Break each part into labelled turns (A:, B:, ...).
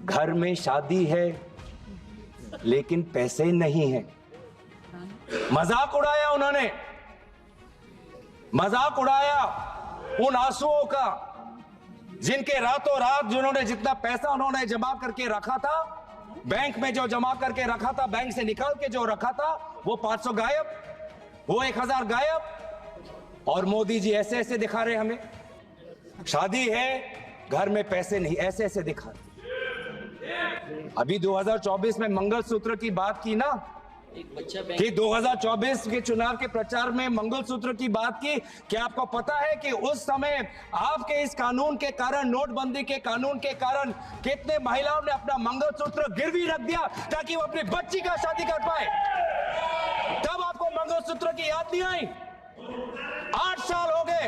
A: घर में शादी है लेकिन पैसे नहीं है। मजाक उड़ाया उन्होंने, मजाक उड़ाया उन आंसुओं का जिनके रातों रात जिन्होंने जितना पैसा उन्होंने जमा करके रखा था, बैंक में जो जमा करके रखा था, बैंक से निकाल के जो रखा था, वो 500 गायब, वो 1000 गायब। और मोदी जी ऐसे ऐसे दिखा रहे हमें, शादी है घर में पैसे नहीं, ऐसे ऐसे दिखा रहे। अभी 2024 में मंगलसूत्र की बात की ना, कि 2024 के चुनाव के प्रचार में मंगलसूत्र की बात की। क्या आपको पता है कि उस समय आपके इस कानून के कारण, नोटबंदी के कानून के कारण, कितने महिलाओं ने अपना मंगलसूत्र गिरवी रख दिया ताकि वो अपनी बच्ची का शादी कर पाए? तब आपको मंगलसूत्र की याद नहीं आई? 8 साल हो गए,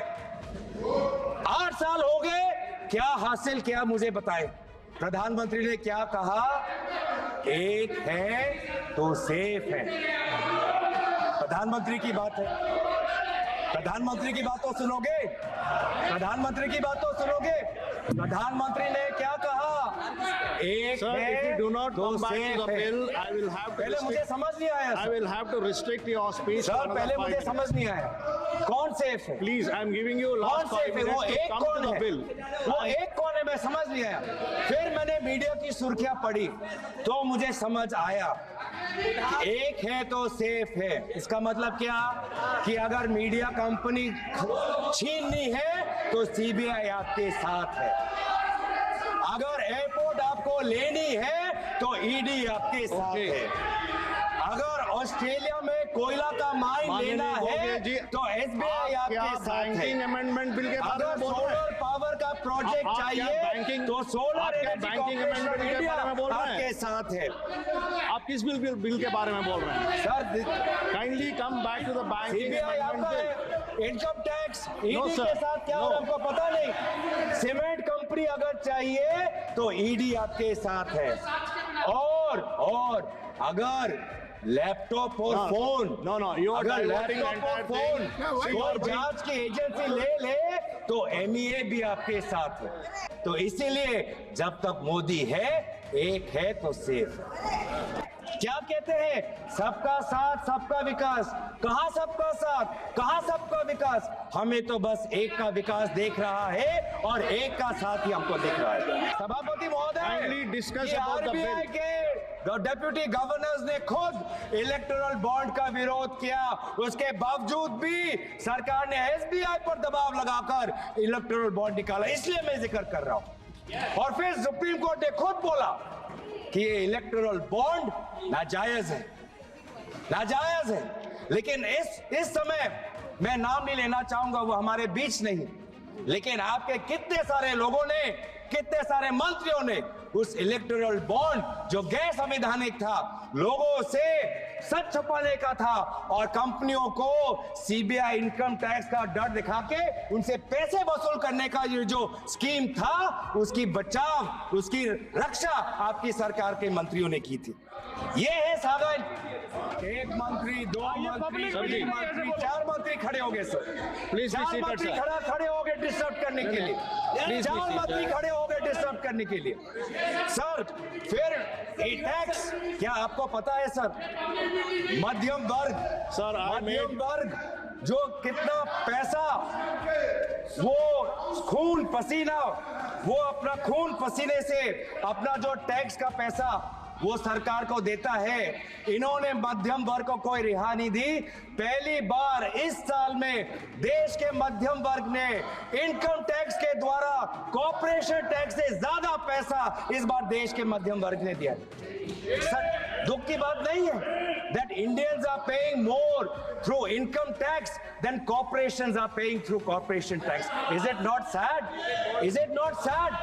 A: 8 साल हो गए, क्या हासिल किया मुझे बताएं। प्रधानमंत्री ने क्या कहा? एक है तो सेफ है। प्रधानमंत्री की बात है, प्रधानमंत्री की बात तो सुनोगे, प्रधानमंत्री की बात तो सुनोगे। प्रधानमंत्री ने क्या कहा? एक है तो सेफ है। पहले मुझे समझ नहीं आया।
B: I will have to restrict your speech.
A: Sir पहले मुझे समझ नहीं आया, कौन सेफ है?
B: Please, I am giving you last 5 minutes
A: वो
B: to
A: एक
B: come
A: कौन
B: to the
A: है?
B: bill.
A: वो एक कौन है मैं समझ नहीं आया। फिर मैंने मीडिया की सुर्खियां पढ़ी तो मुझे समझ आया, एक है तो सेफ है। इसका मतलब क्या? कि अगर मीडिया कंपनी छीननी है तो सीबीआई आपके साथ है, अगर एयरपोर्ट आपको लेनी है तो ईडी आपके साथ है, अगर ऑस्ट्रेलिया में कोयला का माइन लेना है तो एसबीआई आपके साथ है,
B: बैंकिंग अमेंडमेंट बिल के बारे
A: अगर
B: में बोल रहे
A: सोलर
B: हैं,
A: पावर का प्रोजेक्ट चाहिए तो सोलर
B: बैंकिंग अमेंडमेंट बिल के बारे में बोल रहे हैं,
A: आपके साथ है।
B: आप किस बिल के बारे में बोल रहे हैं?
A: Sir
B: kindly come back to the banking
A: CBI
B: amendment
A: आपका
B: बिल।
A: है, income tax ED
B: No, sir.
A: के साथ क्या हो
B: No.
A: आपको पता नहीं? सीमेंट कंपनी अगर चाहिए तो ईडी आपके साथ है, और अगर लैपटॉप और फोन, अगर लैपटॉप और फोन कोई जांच की एजेंसी ले तो एमईए भी आपके साथ है। तो इसीलिए जब तक मोदी है, एक है तो सेफ। क्या कहते हैं? सबका साथ सबका विकास। कहां सबका साथ, कहां सबका विकास? हमें तो बस एक का विकास देख रहा है और एक का साथ ही हमको दिख रहा है। सभापति महोदय, आरबीआई के डेप्यूटी गवर्नर्स ने खुद इलेक्टोरल बॉन्ड का विरोध किया, उसके बावजूद भी सरकार ने एसबीआई पर दबाव लगाकर इलेक्टोरल बॉन्ड निकाला, इसलिए मैं जिक्र कर रहा हूं। और फिर सुप्रीम कोर्ट ने खुद बोला कि ये इलेक्टोरल बॉन्ड नाजायज है, नाजायज है। लेकिन इस समय मैं नाम नहीं लेना चाहूंगा, वो हमारे बीच नहीं, लेकिन आपके कितने सारे लोगों ने, कितने सारे मंत्रियों ने उस इलेक्टोरल बॉन्ड जो गैर संवैधानिक था, लोगों से सच छुपाने का था और कंपनियों को सीबीआई इनकम टैक्स का डर दिखा के उनसे पैसे वसूल करने का ये जो स्कीम था, उसकी बचाव, उसकी रक्षा आपकी सरकार के मंत्रियों ने की थी। ये है सागर, एक मंत्री, दो मंत्री, तीन मंत्री, 4 मंत्री खड़े हो गए सर।
B: प्लीज
A: 4 मंत्री खड़े हो गए डिस्टर्ब करने के लिए, 4 मंत्री खड़े हो गए डिस्टर्ब करने के लिए। सर फिर टैक्स, क्या आपको पता है सर, मध्यम वर्ग,
B: सर
A: मध्यम वर्ग जो कितना पैसा वो खून पसीना, वो अपना खून पसीने से अपना जो टैक्स का पैसा वो सरकार को देता है, इन्होंने मध्यम वर्ग को कोई रिहा नहीं दी। पहली बार इस साल में देश के मध्यम वर्ग ने इनकम टैक्स के द्वारा कॉर्पोरेशन टैक्स से ज्यादा पैसा इस बार देश के मध्यम वर्ग ने दिया। सर दुख की बात नहीं है that Indians are paying more through income tax than corporations are paying through corporation tax. Is it not sad? Is it not sad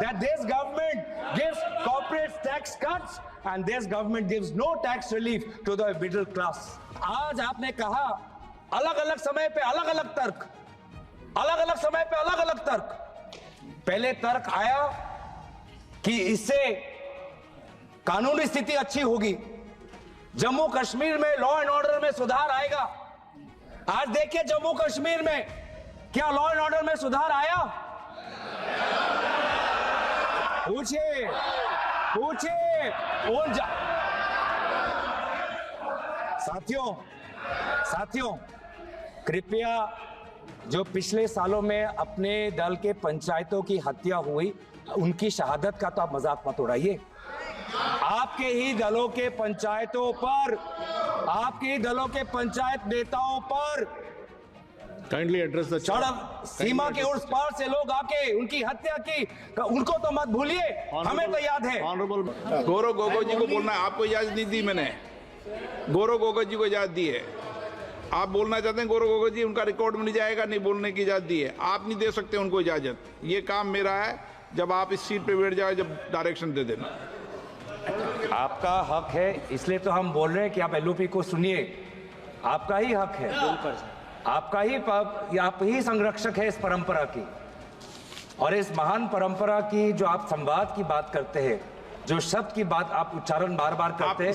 A: that this government gives corporate tax cuts and this government gives no tax relief to the middle class? आज आपने कहा अलग अलग समय पे अलग अलग तर्क, अलग अलग समय पे अलग अलग तर्क। पहले तर्क आया कि इससे कानूनी स्थिति अच्छी होगी, जम्मू कश्मीर में लॉ एंड ऑर्डर में सुधार आएगा। आज देखिए जम्मू कश्मीर में क्या लॉ एंड ऑर्डर में सुधार आया? पूछिए पूछिए उन साथियों कृपया जो पिछले सालों में अपने दल के पंचायतों की हत्या हुई उनकी शहादत का तो आप मजाक मत उड़ाइए। आपके ही दलों के पंचायतों पर, आपके ही दलों के पंचायत नेताओं पर
B: काइंडली एड्रेस द
A: सड़क सीमा के उस पार से लोग आके उनकी हत्या की, उनको तो मत भूलिए, हमें तो याद है।
B: ऑनरेबल
C: गौरव गोगोई जी को बोलना है, आपको इजाजत नहीं दी मैंने, गौरव गोगोई जी को इजाजत दी है। आप बोलना चाहते हैं गौरव गोगोई जी, उनका रिकॉर्ड में नहीं जाएगा, नहीं बोलने की इजाजत दी है, आप नहीं दे सकते उनको इजाजत। ये काम मेरा है, जब आप इस सीट पे बैठ जाओ, जब डायरेक्शन दे देना।
A: आपका हक है, इसलिए तो हम बोल रहे हैं कि आप एलओपी को सुनिए, आपका ही हक है, आपका ही, आप ही संरक्षक है इस परंपरा की। और इस महान परंपरा की जो आप संवाद की बात करते हैं, जो शब्द की बात आप उच्चारण बार बार करते हैं,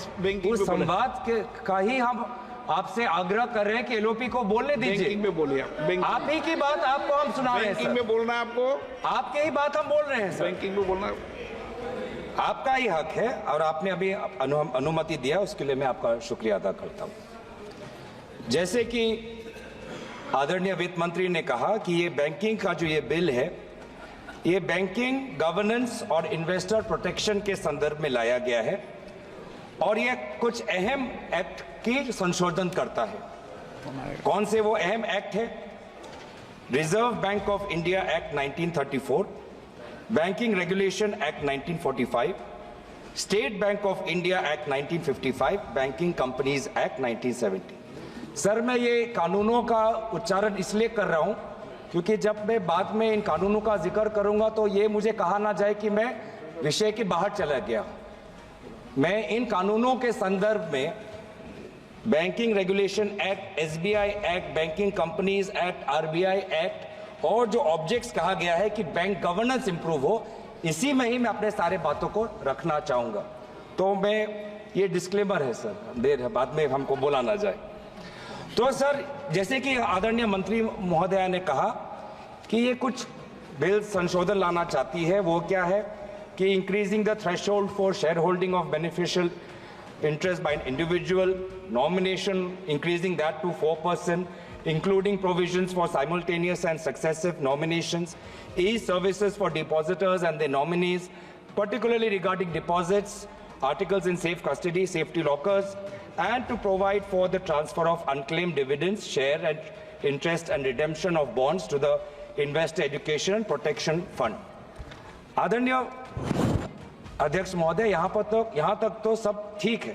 A: उस संवाद के का ही हम आपसे आग्रह कर रहे हैं कि एलओपी को बोलने दीजिए।
C: बैंकिंग में बोलिए
A: आप ही की बात आपको हम सुना रहे हैं।
C: बैंकिंग में बोलना है आपको,
A: आपके ही बात हम बोल रहे हैं सर।
C: बैंकिंग में बोलना
A: आपका ही हक है और आपने अभी अनुमति दिया, उसके लिए मैं आपका शुक्रिया अदा करता हूं। जैसे कि आदरणीय वित्त मंत्री ने कहा कि ये बैंकिंग का जो ये बिल है, ये बैंकिंग गवर्नेंस और इन्वेस्टर प्रोटेक्शन के संदर्भ में लाया गया है और ये कुछ अहम एक्ट की संशोधन करता है। कौन से वो अहम एक्ट है? Reserve bank of India act 1934, banking regulation act 1945, state bank of India act 1955, banking companies act 1970। Sir, मैं ये कानूनों का उच्चारण इसलिए कर रहा हूं क्योंकि जब मैं बाद में इन कानूनों का जिक्र करूंगा तो ये मुझे कहा ना जाए कि मैं विषय के बाहर चला गया। मैं इन कानूनों के संदर्भ में banking regulation act, SBI act, banking companies act, RBI act और जो ऑब्जेक्ट्स कहा गया है कि बैंक गवर्नेंस इंप्रूव हो, इसी में ही मैं अपने सारे बातों को रखना चाहूंगा। तो मैं ये डिस्क्लेमर है सर, देर है, बाद में हमको बोला ना जाए। तो सर, जैसे कि आदरणीय मंत्री महोदया ने कहा कि ये कुछ बिल संशोधन लाना चाहती है, वो क्या है कि increasing the threshold for share holding of beneficial interest by an individual, nomination increasing that to 4%, including provisions for simultaneous and successive nominations, e-services for depositors and their nominees, particularly regarding deposits, articles in safe custody, safety lockers, and to provide for the transfer of unclaimed dividends, share and interest and redemption of bonds to the Investor Education and Protection Fund. आदरणीय अध्यक्ष महोदय, यहाँ तक तो सब ठीक है।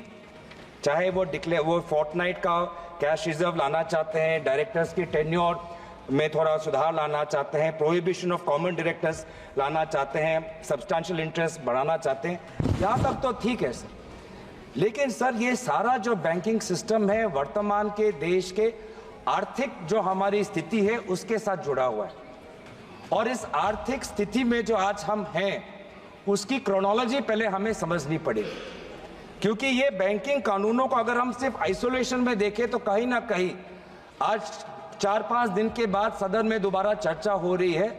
A: चाहे वो फोर्टनाइट का कैश रिजर्व लाना चाहते हैं, डायरेक्टर्स की टेन्योर में थोड़ा सुधार लाना चाहते हैं, प्रोहिबिशन ऑफ कॉमन डायरेक्टर्स लाना चाहते हैं, सब्सटैंशियल इंटरेस्ट बढ़ाना चाहते हैं, यहाँ तक तो ठीक है सर। लेकिन सर, ये सारा जो बैंकिंग सिस्टम है वर्तमान के देश के आर्थिक जो हमारी स्थिति है उसके साथ जुड़ा हुआ है। और इस आर्थिक स्थिति में जो आज हम हैं उसकी क्रोनोलॉजी पहले हमें समझनी पड़ेगी, क्योंकि ये बैंकिंग कानूनों को अगर हम सिर्फ आइसोलेशन में देखें तो कहीं ना कहीं आज 4-5 दिन के बाद सदन में दोबारा चर्चा हो रही है,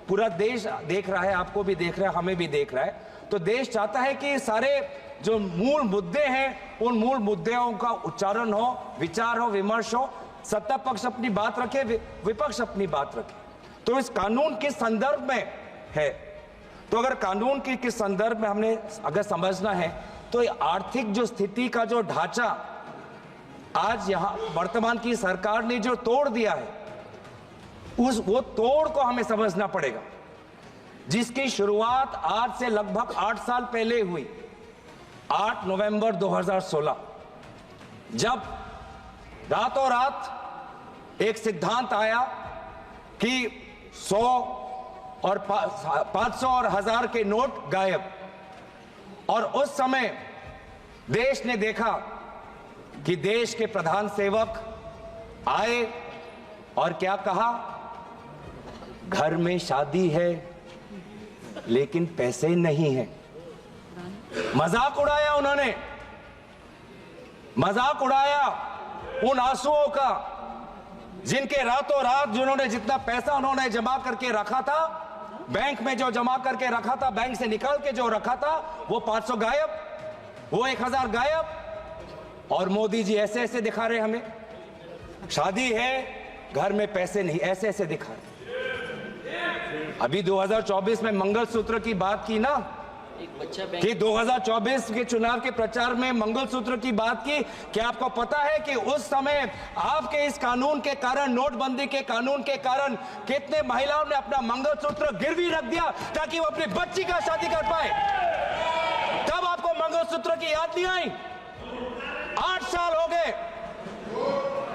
A: पूरा देश देख रहा है, आपको भी देख रहा है, हमें भी देख रहा है। तो देश चाहता है कि सारे जो मूल मुद्दे हैं उन मूल मुद्दों का उच्चारण हो, विचार हो, विमर्श हो, सत्ता पक्ष अपनी बात रखे, विपक्ष अपनी बात रखे। तो इस कानून के संदर्भ में है, तो अगर कानून के किस संदर्भ में हमने अगर समझना है तो आर्थिक जो स्थिति का जो ढांचा आज यहां वर्तमान की सरकार ने जो तोड़ दिया है, वो तोड़ को हमें समझना पड़ेगा, जिसकी शुरुआत आज से लगभग 8 साल पहले हुई, 8 नवंबर 2016, जब रातों रात एक सिद्धांत आया कि 100 और 500 और 1000 के नोट गायब। और उस समय देश ने देखा कि देश के प्रधान सेवक आए और क्या कहा, घर में शादी है लेकिन पैसे नहीं है। मजाक उड़ाया उन्होंने, मजाक उड़ाया उन आंसुओं का जिनके रातों रात जिन्होंने जितना पैसा उन्होंने जमा करके रखा था बैंक में जो जमा करके रखा था, बैंक से निकाल के जो रखा था, वो 500 गायब, वो 1000 गायब। और मोदी जी ऐसे ऐसे दिखा रहे हमें, शादी है घर में पैसे नहीं, ऐसे ऐसे दिखा रहे। अभी 2024 में मंगलसूत्र की बात की ना, कि 2024 के चुनाव के प्रचार में मंगलसूत्र की बात की। क्या आपको पता है कि उस समय आपके इस कानून के कारण, नोटबंदी के कानून के कारण, कितने महिलाओं ने अपना मंगलसूत्र गिरवी रख दिया ताकि वो अपनी बच्ची का शादी कर पाए? तब आपको मंगलसूत्र की याद नहीं आई? 8 साल हो गए,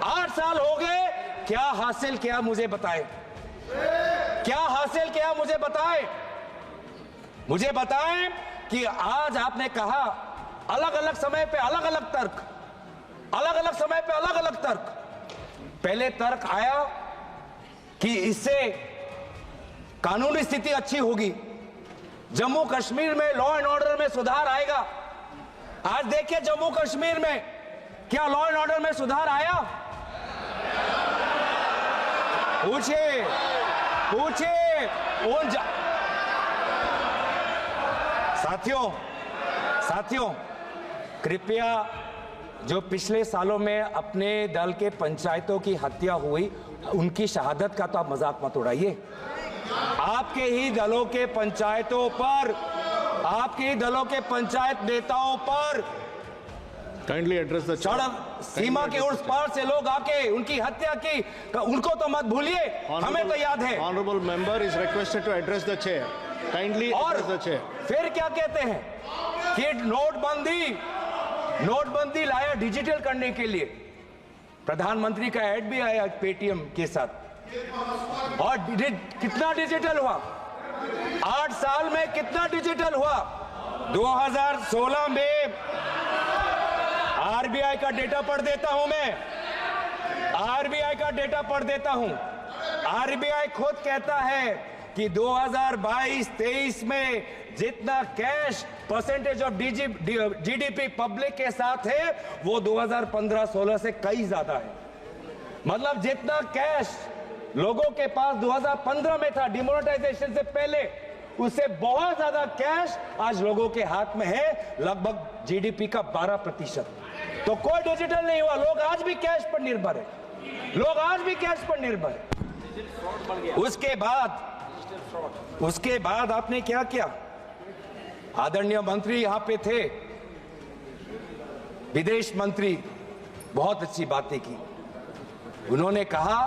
A: 8 साल हो गए। क्या हासिल किया मुझे बताएं, क्या हासिल किया मुझे बताएं। मुझे बताएं कि आज आपने कहा अलग अलग समय पे अलग अलग तर्क, अलग अलग समय पे अलग अलग तर्क। पहले तर्क आया कि इससे कानूनी स्थिति अच्छी होगी, जम्मू कश्मीर में लॉ एंड ऑर्डर में सुधार आएगा। आज देखिए जम्मू कश्मीर में क्या लॉ एंड ऑर्डर में सुधार आया? पूछिए, पूछिए उन साथियों, कृपया जो पिछले सालों में अपने दल के पंचायतों की हत्या हुई, उनकी शहादत का तो आप मजाक मत उड़ाइए। आपके ही दलों के पंचायतों पर, आपके ही दलों के पंचायत नेताओं पर
B: काइंडली एड्रेस द
A: सड़क सीमा के उस पार से लोग आके उनकी हत्या की, उनको तो मत भूलिए, हमें तो याद है।
B: Honourable member is requested to address the chair, kindly address the chair.
A: फिर क्या कहते हैं कि नोटबंदी लाया डिजिटल करने के लिए। प्रधानमंत्री का ऐड भी आया पेटीएम के साथ, और कितना डिजिटल हुआ? 8 साल में कितना डिजिटल हुआ? 2016 में आरबीआई का डेटा पढ़ देता हूं मैं, आरबीआई का डेटा पढ़ देता हूं। आरबीआई खुद कहता है कि 2022-23 में जितना cash percentage of GDP public के साथ है, वो 2015-16 से कई ज्यादा है। मतलब जितना कैश लोगों के पास 2015 में था डिमोनेटाइजेशन से पहले, उससे बहुत ज्यादा कैश आज लोगों के हाथ में है, लगभग जीडीपी का 12%। तो कोई डिजिटल नहीं हुआ, लोग आज भी कैश पर निर्भर है, लोग आज भी कैश पर निर्भर है। उसके बाद आपने क्या किया? आदरणीय मंत्री यहां पे थे, विदेश मंत्री, बहुत अच्छी बातें की। उन्होंने कहा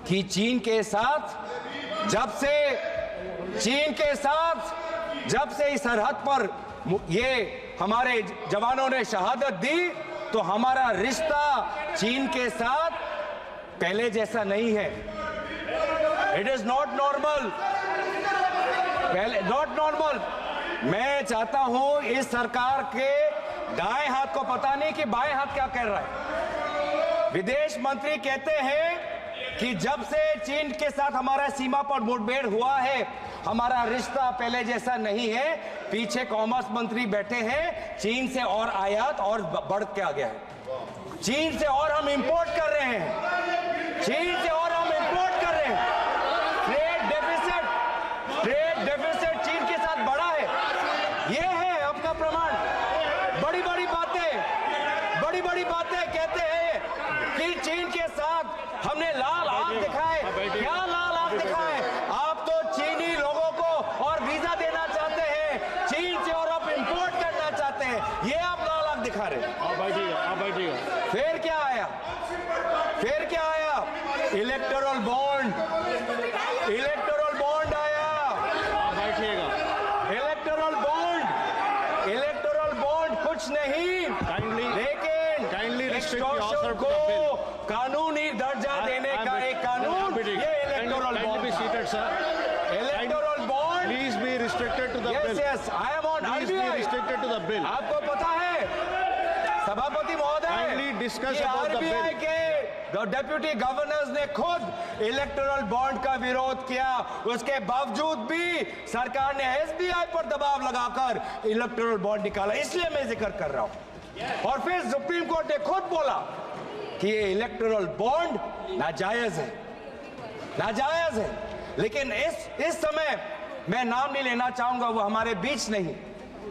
A: कि चीन के साथ जब से इस सरहद पर ये हमारे जवानों ने शहादत दी, तो हमारा रिश्ता चीन के साथ पहले जैसा नहीं है। इट इज नॉट नॉर्मल, पहले नॉट नॉर्मल। मैं चाहता हूं इस सरकार के दाएं हाथ को पता नहीं कि बाएं हाथ क्या कर रहा है। विदेश मंत्री कहते हैं कि जब से चीन के साथ हमारा सीमा पर मुठभेड़ हुआ है, हमारा रिश्ता पहले जैसा नहीं है। पीछे कॉमर्स मंत्री बैठे हैं, चीन से और आयात और बढ़ के आ गया है। चीन से और हम इंपोर्ट कर रहे हैं, चीन से और हम इंपोर्ट कर रहे हैं। ट्रेड डेफिसिट चीन के साथ बढ़ा है, ये है आपका प्रमाण। बड़ी बड़ी बातें कहते हैं कि चीन के साथ हमने लाल आंख दिखाए। क्या लाल आंख दिखाए? आप तो चीनी लोगों को और वीजा देना चाहते हैं, चीन से और आप इंपोर्ट करना चाहते हैं, ये आप लाल आंख दिखा रहे हैं।
B: आप बैठिएगा।
A: फिर क्या आया? इलेक्टोरल बॉन्ड आया।
B: आप बैठिएगा।
A: इलेक्टोरल बॉन्ड कुछ नहीं, लेकिन एक्सटॉर्शन को कानूनी दर्जा देने का एक कानून, ये electoral bond. Electoral bond,
B: please be restricted to the bill.
A: Yes, I am on
B: restricted to the bill.
A: आपको पता है सभापति महोदय,
B: kindly discuss about the
A: RBI
B: bill.
A: के डिप्यूटी गवर्नर्स ने खुद इलेक्टोरल बॉन्ड का विरोध किया, उसके बावजूद भी सरकार ने एसबीआई पर दबाव लगाकर इलेक्टोरल बॉन्ड निकाला। इसलिए मैं जिक्र कर रहा हूं। और फिर सुप्रीम कोर्ट ने खुद बोला कि ये इलेक्टोरल बॉन्ड नाजायज है। लेकिन इस समय मैं नाम नहीं लेना चाहूंगा, वो हमारे बीच नहीं,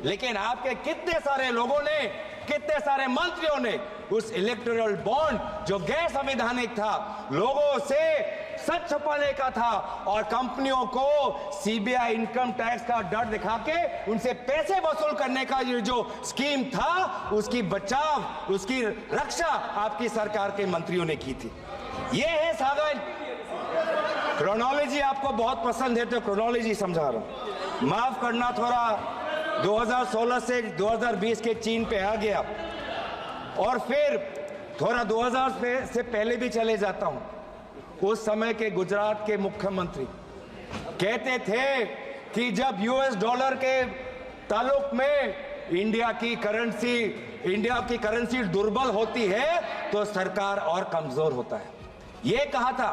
A: लेकिन आपके कितने सारे लोगों ने, कितने सारे मंत्रियों ने उस इलेक्टोरल बॉन्ड जो गैर संवैधानिक था, लोगों से सच छुपाने का था और कंपनियों को सीबीआई इनकम टैक्स का डर दिखा के उनसे पैसे वसूल करने का जो स्कीम था, उसकी बचाव, उसकी रक्षा आपकी सरकार के मंत्रियों ने की थी। ये है सागर। क्रोनोलॉजी आपको बहुत पसंद है तो क्रोनोलॉजी समझा रहा हूं। माफ करना, थोड़ा 2016 से 2020 के चीन पे आ गया और फिर थोड़ा 2000 से पहले भी चले जाता हूं। उस समय के गुजरात के मुख्यमंत्री कहते थे कि जब यूएस डॉलर के ताल्लुक में इंडिया की करेंसी दुर्बल होती है तो सरकार और कमजोर होता है। ये कहा था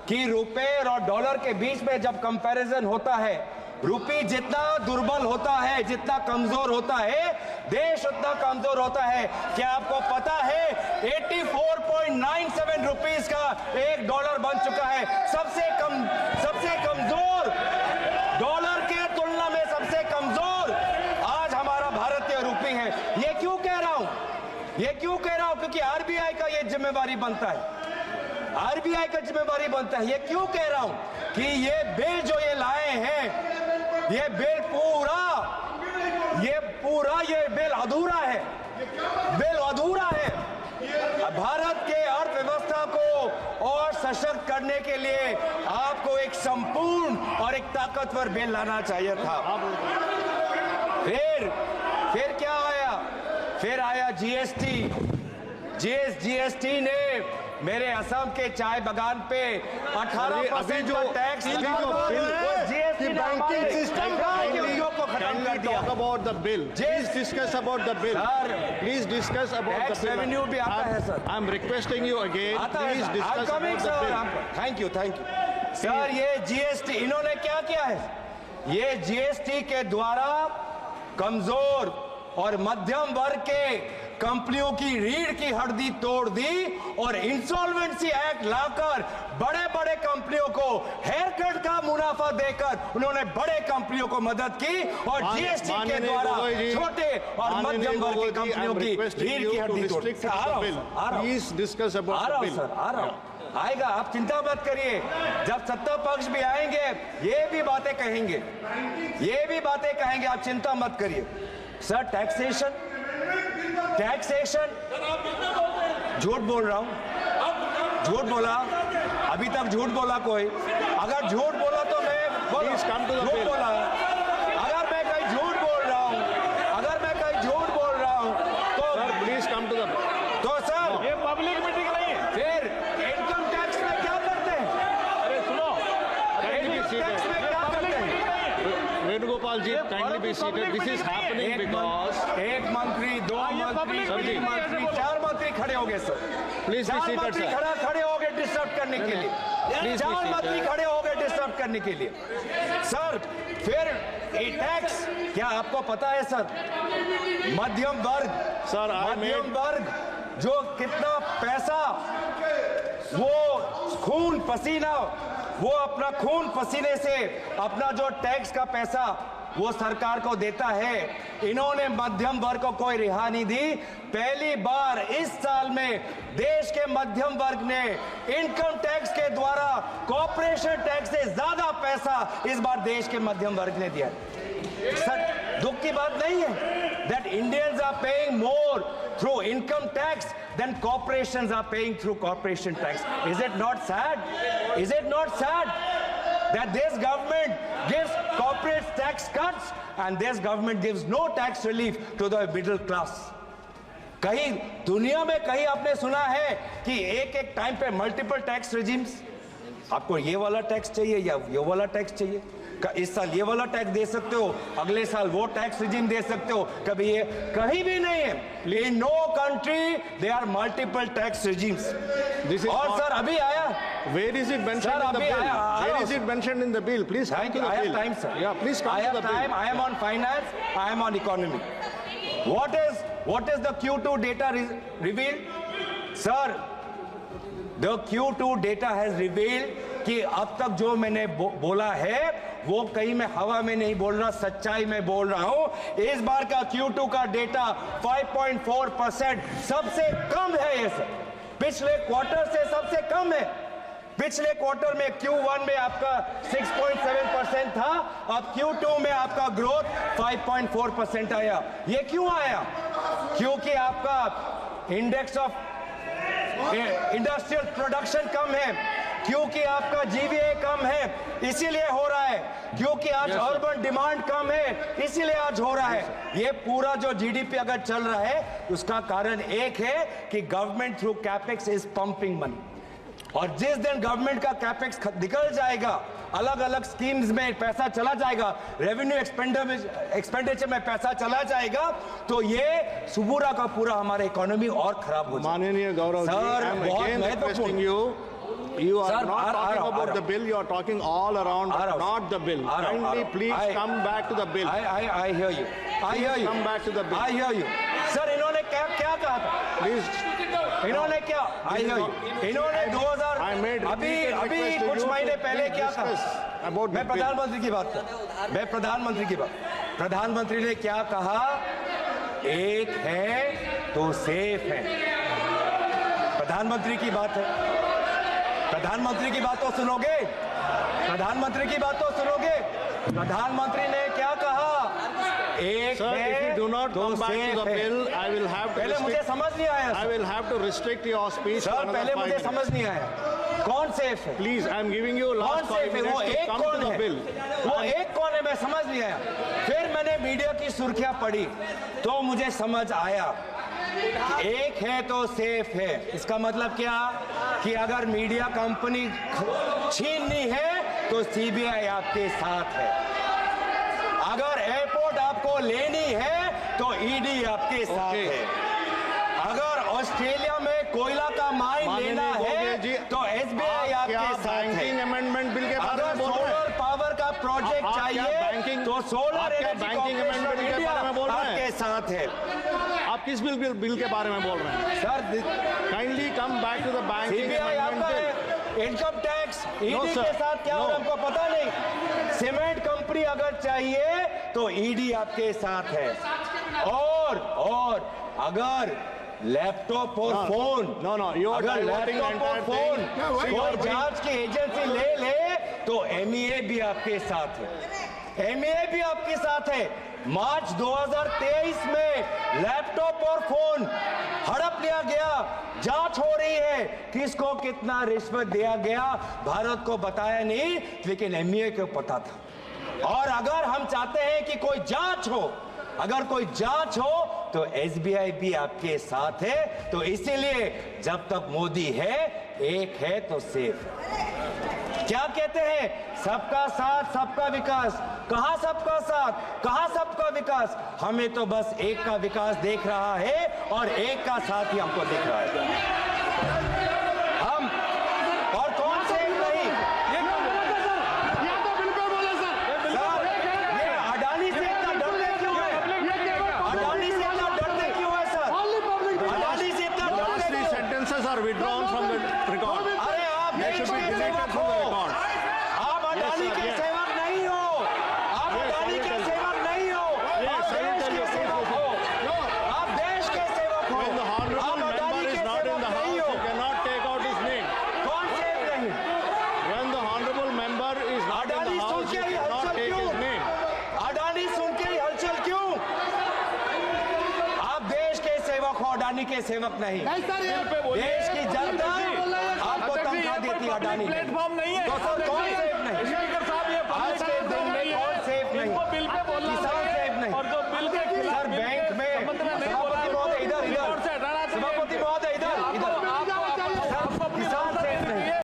A: कि रुपए और डॉलर के बीच में जब कंपैरिजन होता है, रुपये जितना दुर्बल होता है, जितना कमजोर होता है, देश उतना कमजोर होता है। क्या आपको पता है 84.97 रुपीस का एक डॉलर बन चुका है। सबसे कमजोर डॉलर के तुलना में सबसे कमजोर आज हमारा भारतीय रुपये है। ये क्यों कह रहा हूं? क्योंकि आरबीआई का ये जिम्मेवारी बनता है, आरबीआई का जिम्मेवारी बनता है। ये क्यों कह रहा हूं कि ये बिल जो ये लाए हैं, ये बिल अधूरा है, भारत के अर्थव्यवस्था को और सशक्त करने के लिए आपको एक संपूर्ण और एक ताकतवर बिल लाना चाहिए था। फिर क्या आया? फिर आया जीएसटी ने मेरे असम के चाय बागान पे 18% का टैक्स जीएसटी
B: बैंकिंग सिस्टम
A: को खत्म कर दिया।
B: Talk about the bill. Please discuss about the bill. Please discuss about the bill.
A: Revenue भी आता है sir.
B: I'm requesting you again. Please discuss about the bill.
A: Thank you sir. ये GST इन्होंने क्या किया है? ये जीएसटी के द्वारा कमजोर और मध्यम वर्ग के कंपनियों की रीढ़ की हड्डी तोड़ दी और इंसॉल्वेंसी एक्ट लाकर बड़े बड़े कंपनियों को हेयर कट का मुनाफा देकर उन्होंने बड़े कंपनियों को मदद की और जीएसटी के द्वारा छोटे और मध्यम वर्ग की कंपनियों की रीढ़ की हड्डी तोड़ दी।
B: Please discuss about the bill.
A: आएगा, आप चिंता मत करिए। जब सत्ता पक्ष भी आएंगे ये भी बातें कहेंगे, आप चिंता मत करिए। सर टैक्सेशन झूठ बोल रहा हूं, झूठ बोला, अभी तक झूठ बोला कोई? अगर झूठ बोला तो मैं झूठ बोला। अगर मैं कहीं झूठ बोल रहा हूं तो
B: प्लीज कम टू द
A: तो सर
D: ये पब्लिक मीटिंग नहीं है।
A: फिर इनकम टैक्स में क्या करते हैं?
D: अरे सुनो,
A: टैक्स में क्या करते हैं?
B: Venugopal ji, kindly be seated. This is happening because
A: एक मंत्री, दो मंत्री, तीन मंत्री, चार मंत्री खड़े हो गए sir.
B: Please be seated, sir.
A: खड़े हो गए डिस्टर्ब करने के लिए।
B: Please be
A: चार मंत्री
B: seated.
A: खड़े हो गए डिस्टर्ब करने के लिए। सर फिर टैक्स क्या आपको पता है सर? मध्यम वर्ग जो कितना पैसा वो अपना खून पसीने से अपना जो टैक्स का पैसा वो सरकार को देता है, इन्होंने मध्यम वर्ग को कोई रिहा नहीं दी। पहली बार इस साल में देश के मध्यम वर्ग ने इनकम टैक्स के द्वारा कॉर्पोरेशन टैक्स से ज्यादा पैसा इस बार देश के मध्यम वर्ग ने दिया। सर दुख की बात नहीं है that Indians are paying more through income tax than corporations are paying through corporation tax. Is it not sad? Is it not sad that this government gives corporate tax cuts and this government gives no tax relief to the middle class? कहीं दुनिया में कहीं आपने सुना है कि एक time पे मल्टीपल टैक्स रेजिम्स? आपको ये वाला टैक्स चाहिए या ये वाला टैक्स चाहिए? इस साल ये वाला टैक्स दे सकते हो, अगले साल वो टैक्स रिजीम दे सकते हो, कभी ये कहीं भी नहीं है। In no country they are multiple tax regimes. और सर अभी आया,
B: where is it mentioned in the bill? Where is it mentioned in the bill? Please come to the bill.
A: I have time, sir.
B: Yeah, please come to the bill.
A: I am on finance, I am on economy. What is the Q2 data revealed? Sir, the Q2 data has revealed कि अब तक जो मैंने बोला है वो कहीं मैं हवा में नहीं बोल रहा, सच्चाई में बोल रहा हूं। इस बार का Q2 का डेटा 5.4% सबसे कम है। ये सर पिछले क्वार्टर से सबसे कम है। पिछले क्वार्टर में Q1 में आपका 6.7% था, अब Q2 में आपका ग्रोथ 5.4% आया। ये क्यों आया? क्योंकि आपका इंडेक्स ऑफ इंडस्ट्रियल प्रोडक्शन कम है, क्योंकि आपका GVA कम है, इसीलिए हो रहा है। क्योंकि आज अर्बन डिमांड कम है, इसीलिए आज हो रहा है। ये पूरा जो GDP अगर चल रहा है, उसका कारण एक है कि government through capex is pumping money. और जिस दिन गवर्नमेंट का कैपेक्स निकल जाएगा, अलग अलग स्कीम्स में पैसा चला जाएगा, रेवेन्यू एक्सपेंडिचर में पैसा चला जाएगा, तो ये पूरा का पूरा हमारा इकोनॉमी और खराब हो जाएगा।
B: माननीय गौरव जी,
A: बहुत महत्वपूर्ण।
B: You are
A: Sir,
B: not talking about the bill. You are talking all around, but not the bill. Kindly, please come back to the bill.
A: I hear you. I hear you.
B: Come back to the bill.
A: I hear you. Sir, इन्होंने क्या कहा था?
B: Please.
A: इन्होंने क्या? I hear you. इन्होंने 2000 अभी कुछ महीने पहले क्या कहा? मैं प्रधानमंत्री की बात कर। मैं प्रधानमंत्री की बात। प्रधानमंत्री ने क्या कहा? एक है तो सेफ है। प्रधानमंत्री की बात है। प्रधानमंत्री की बात तो सुनोगे? प्रधानमंत्री की बात तो सुनोगे? प्रधानमंत्री ने क्या कहा? एक
B: Sir,
A: है
B: if you do not
A: तो
B: come back to
A: safe
B: the
A: है।
B: bill, I will have to
A: पहले मुझे समझ नहीं आया
B: I will have to restrict your speech.
A: Sir,
B: for another
A: पहले
B: 5
A: मुझे
B: minutes.
A: समझ नहीं आया। कौन सेफ है?
B: Please, I am giving you
A: कौन
B: last 5
A: सेफ है? वो
B: minutes to
A: एक
B: come
A: कौन
B: to the
A: है?
B: bill.
A: वो एक कौन है? मैं समझ नहीं आया। फिर मैंने मीडिया की सुर्खियां पढ़ी तो मुझे समझ आया एक है तो सेफ है। इसका मतलब क्या? कि अगर मीडिया कंपनी छीननी है तो CBI आपके साथ है। अगर एयरपोर्ट आपको लेनी है तो ED आपके साथ है। अगर ऑस्ट्रेलिया में कोयला का माइन लेना है तो SBI आपके साथ है।
B: बैंकिंग अमेंडमेंट बिल के बारे
A: अगर
B: में बोल रहे हैं?
A: सोलर पावर का प्रोजेक्ट चाहिए तो सोलर एनर्जी
B: बैंकिंग अमेंडमेंट के बारे में बोल रहे हैं?
A: आपके साथ है।
B: आप किस बिल के बारे में बोल रहे हैं?
A: Sir,
B: kindly come back to the banking
A: CBI आपका
B: अमेंडमेंट
A: है। Income tax ED
B: sir.
A: के साथ क्या हो रहा है हमको पता नहीं। सीमेंट कंपनी अगर चाहिए तो ED आपके साथ है। और अगर लैपटॉप और फोन अगर लैपटॉप और फोन कोई जांच की एजेंसी ले तो MEA भी आपके साथ है। MEA भी आपके साथ है। मार्च 2023 में लैपटॉप और फोन हड़प लिया गया, जांच हो रही है किसको कितना रिश्वत दिया गया, भारत को बताया नहीं, लेकिन MEA को पता था। और अगर हम चाहते हैं कि कोई जांच हो, अगर कोई जांच हो तो SBI भी आपके साथ है। तो इसीलिए जब तक मोदी है, एक है तो सेफ। क्या कहते हैं? सबका साथ सबका विकास। कहां सबका साथ, कहां सबका विकास? हमें तो बस एक का विकास देख रहा है और एक का साथ ही हमको दिख रहा है। हम और कौन से नहीं? सर, ये अडानी से इतना डरते क्यों है? अडानी से इतना डरते क्यों है सर? अडानी से इतना डरते क्यों?
B: sentences are withdrawn from the record.
A: अरे आप देश के सेवक हो, आप अडानी के सेवक नहीं हो, आप अडानी के सेवक नहीं हो, आप देश के सेवक हो, आप देश के सेवक हो,
B: When the honorable
A: आप
B: member
A: अडानी
B: is
A: के
B: not in
A: सेवक
B: the
A: नहीं
B: house,
A: हो।
B: you cannot take out his name.
A: कौन सेव नहीं?
B: When the honorable member is not in
A: Adani
B: the
A: soon
B: house,
A: के
B: you
A: ही
B: cannot
A: हलचल
B: take
A: क्यों?
B: his name.
A: अडानी सुन के ही हलचल क्यों? आप देश के सेवक हो, अडानी के सेवक नहीं। देश की जनता आपको तनख्वाह देती है अडानी।
D: प्लेटफॉर्म नहीं है
A: तो सर कौन सेव नहीं?